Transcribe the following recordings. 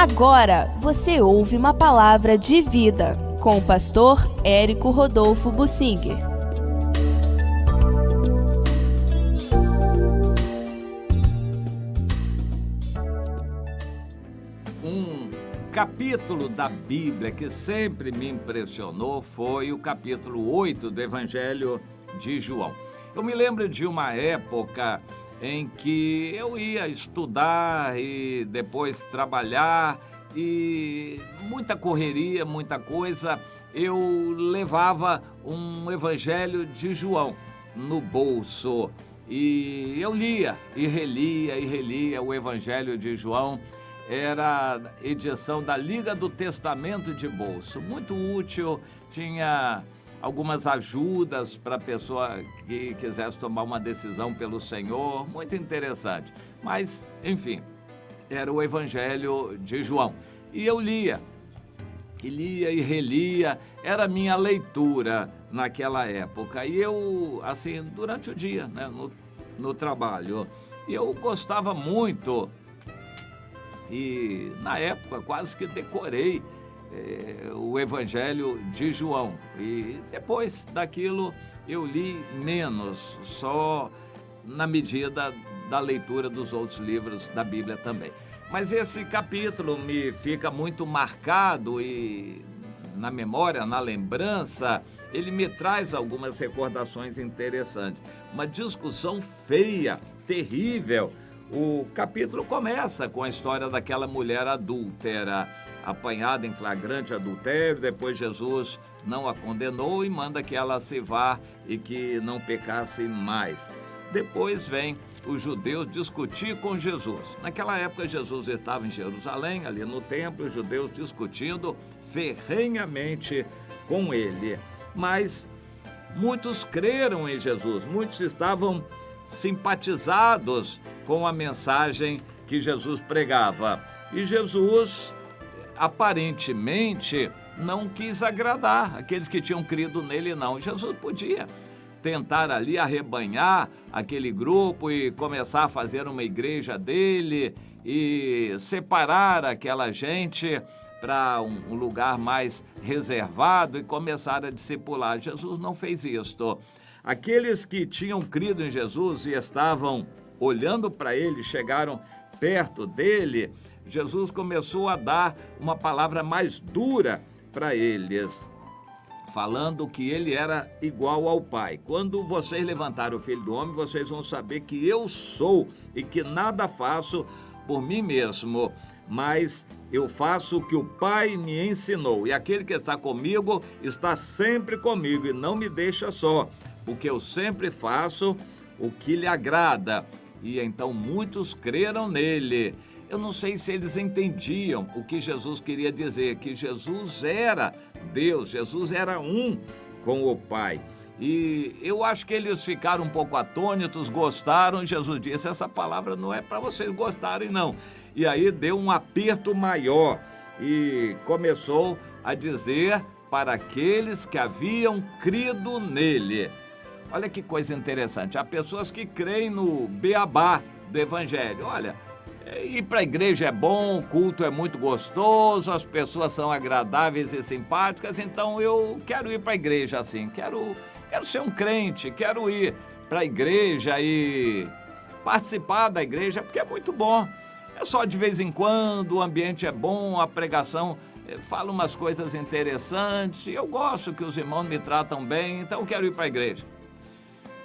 Agora você ouve uma palavra de vida com o pastor Érico Rodolfo Bussinger. Um capítulo da Bíblia que sempre me impressionou foi o capítulo 8 do Evangelho de João. Eu me lembro de uma época em que eu ia estudar e depois trabalhar e muita correria, muita coisa, eu levava um Evangelho de João no bolso e eu lia e relia o Evangelho de João. Era a edição da Liga do Testamento de Bolso, muito útil, tinha algumas ajudas para a pessoa que quisesse tomar uma decisão pelo Senhor, muito interessante. Mas, enfim, era o Evangelho de João. E eu lia e relia, era a minha leitura naquela época. E eu, assim, durante o dia, né, no trabalho, eu gostava muito. E na época quase que decorei o Evangelho de João. E depois daquilo eu li menos, só na medida da leitura dos outros livros da Bíblia também. Mas esse capítulo me fica muito marcado e na memória, na lembrança, ele me traz algumas recordações interessantes. Uma discussão feia, terrível. O capítulo começa com a história daquela mulher adúltera, apanhada em flagrante adultério. Depois Jesus não a condenou e manda que ela se vá e que não pecasse mais. Depois vem os judeus discutir com Jesus. Naquela época Jesus estava em Jerusalém, ali no templo, os judeus discutindo ferrenhamente com ele. Mas muitos creram em Jesus, muitos estavam simpatizados com a mensagem que Jesus pregava. E Jesus, aparentemente, não quis agradar aqueles que tinham crido nele, não. Jesus podia tentar ali arrebanhar aquele grupo e começar a fazer uma igreja dele e separar aquela gente para um lugar mais reservado e começar a discipular. Jesus não fez isto. Aqueles que tinham crido em Jesus e estavam olhando para ele, chegaram perto dele, Jesus começou a dar uma palavra mais dura para eles, falando que ele era igual ao Pai. Quando vocês levantarem o Filho do Homem, vocês vão saber que eu sou e que nada faço por mim mesmo, mas eu faço o que o Pai me ensinou. E aquele que está comigo está sempre comigo e não me deixa só, porque eu sempre faço o que lhe agrada. E então muitos creram nele. Eu não sei se eles entendiam o que Jesus queria dizer, que Jesus era Deus, Jesus era um com o Pai. E eu acho que eles ficaram um pouco atônitos, gostaram. Jesus disse, essa palavra não é para vocês gostarem, não. E aí deu um aperto maior e começou a dizer para aqueles que haviam crido nele. Olha que coisa interessante, há pessoas que creem no beabá do Evangelho. Olha, ir para a igreja é bom, o culto é muito gostoso, as pessoas são agradáveis e simpáticas, então eu quero ir para a igreja assim, quero ser um crente, quero ir para a igreja e participar da igreja, porque é muito bom. É só de vez em quando, o ambiente é bom, a pregação fala umas coisas interessantes, eu gosto que os irmãos me tratam bem, então eu quero ir para a igreja.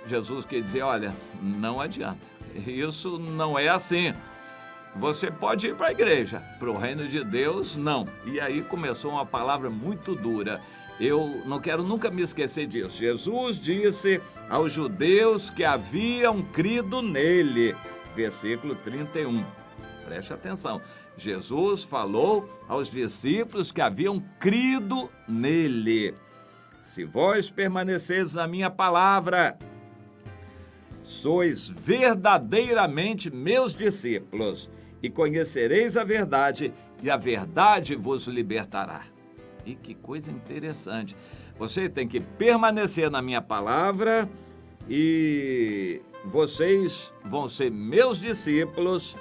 Jesus quer dizer, olha, não adianta, isso não é assim. Você pode ir para a igreja, para o reino de Deus, não. E aí começou uma palavra muito dura. Eu não quero nunca me esquecer disso. Jesus disse aos judeus que haviam crido nele. Versículo 31. Preste atenção. Jesus falou aos discípulos que haviam crido nele. Se vós permaneceres na minha palavra, sois verdadeiramente meus discípulos e conhecereis a verdade e a verdade vos libertará. E que coisa interessante. Você tem que permanecer na minha palavra e vocês vão ser meus discípulos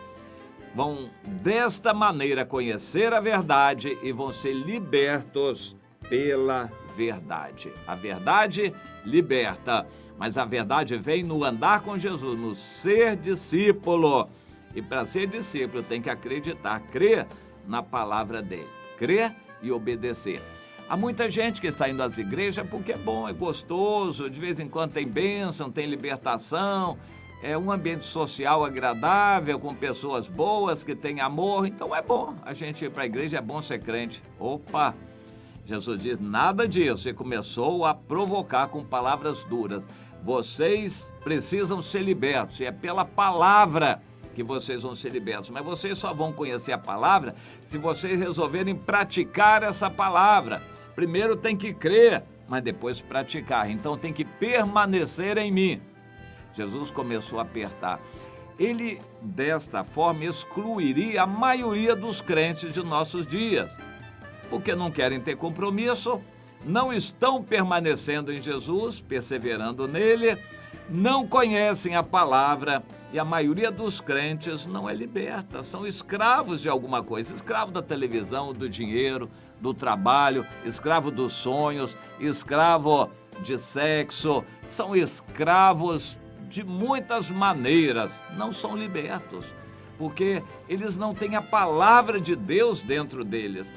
vão desta maneira conhecer a verdade e vão ser libertos pela verdade. A verdade liberta, mas a verdade vem no andar com Jesus, no ser discípulo. E para ser discípulo tem que acreditar, crer na palavra dele, crer e obedecer. Há muita gente que está indo às igrejas porque é bom, é gostoso, de vez em quando tem bênção, tem libertação, é um ambiente social agradável, com pessoas boas, que têm amor, então é bom. A gente ir para a igreja, é bom ser crente. Opa! Jesus diz, nada disso, e começou a provocar com palavras duras. Vocês precisam ser libertos, e é pela palavra que vocês vão ser libertos, mas vocês só vão conhecer a palavra se vocês resolverem praticar essa palavra. Primeiro tem que crer, mas depois praticar. Então tem que permanecer em mim. Jesus começou a apertar. Ele, desta forma, excluiria a maioria dos crentes de nossos dias, porque não querem ter compromisso, não estão permanecendo em Jesus, perseverando nele, não conhecem a palavra, e a maioria dos crentes não é liberta, são escravos de alguma coisa, escravo da televisão, do dinheiro, do trabalho, escravo dos sonhos, escravo de sexo, são escravos de muitas maneiras, não são libertos, porque eles não têm a palavra de Deus dentro deles.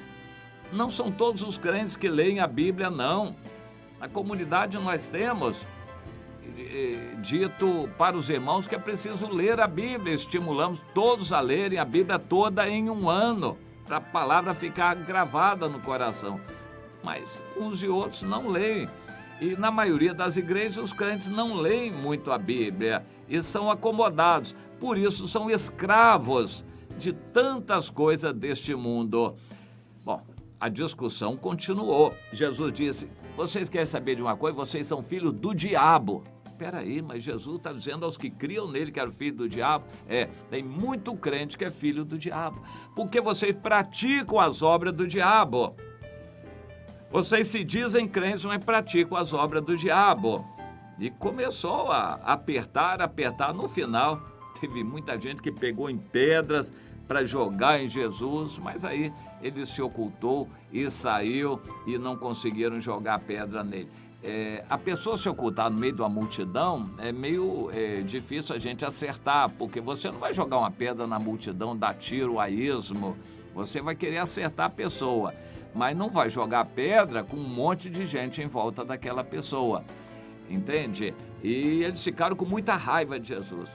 Não são todos os crentes que leem a Bíblia, não. Na comunidade nós temos dito para os irmãos que é preciso ler a Bíblia, estimulamos todos a lerem a Bíblia toda em um ano, para a palavra ficar gravada no coração, mas uns e outros não leem, e na maioria das igrejas os crentes não leem muito a Bíblia e são acomodados, por isso são escravos de tantas coisas deste mundo. Bom, a discussão continuou. Jesus disse, vocês querem saber de uma coisa? Vocês são filhos do diabo. Peraí, mas Jesus está dizendo aos que criam nele que era filho do diabo? Tem muito crente que é filho do diabo, porque vocês praticam as obras do diabo. Vocês se dizem crentes, mas praticam as obras do diabo. E começou a apertar. No final, teve muita gente que pegou em pedras para jogar em Jesus, mas aí ele se ocultou e saiu e não conseguiram jogar pedra nele. A pessoa se ocultar no meio de uma multidão é meio difícil a gente acertar, porque você não vai jogar uma pedra na multidão, dar tiro a esmo, você vai querer acertar a pessoa, mas não vai jogar pedra com um monte de gente em volta daquela pessoa, entende? E eles ficaram com muita raiva de Jesus.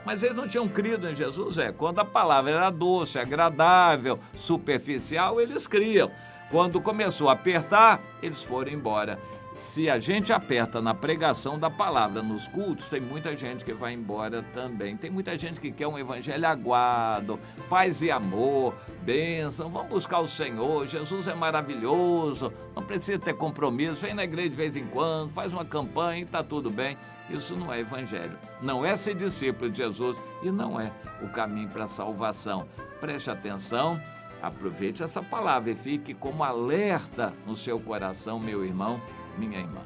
Mas eles não tinham crido em Jesus, quando a palavra era doce, agradável, superficial, eles criam. Quando começou a apertar, eles foram embora. Se a gente aperta na pregação da palavra nos cultos, tem muita gente que vai embora também. Tem muita gente que quer um evangelho aguado, paz e amor, bênção, vamos buscar o Senhor, Jesus é maravilhoso, não precisa ter compromisso, vem na igreja de vez em quando, faz uma campanha e está tudo bem. Isso não é evangelho, não é ser discípulo de Jesus e não é o caminho para a salvação. Preste atenção, aproveite essa palavra e fique como alerta no seu coração, meu irmão, minha irmã.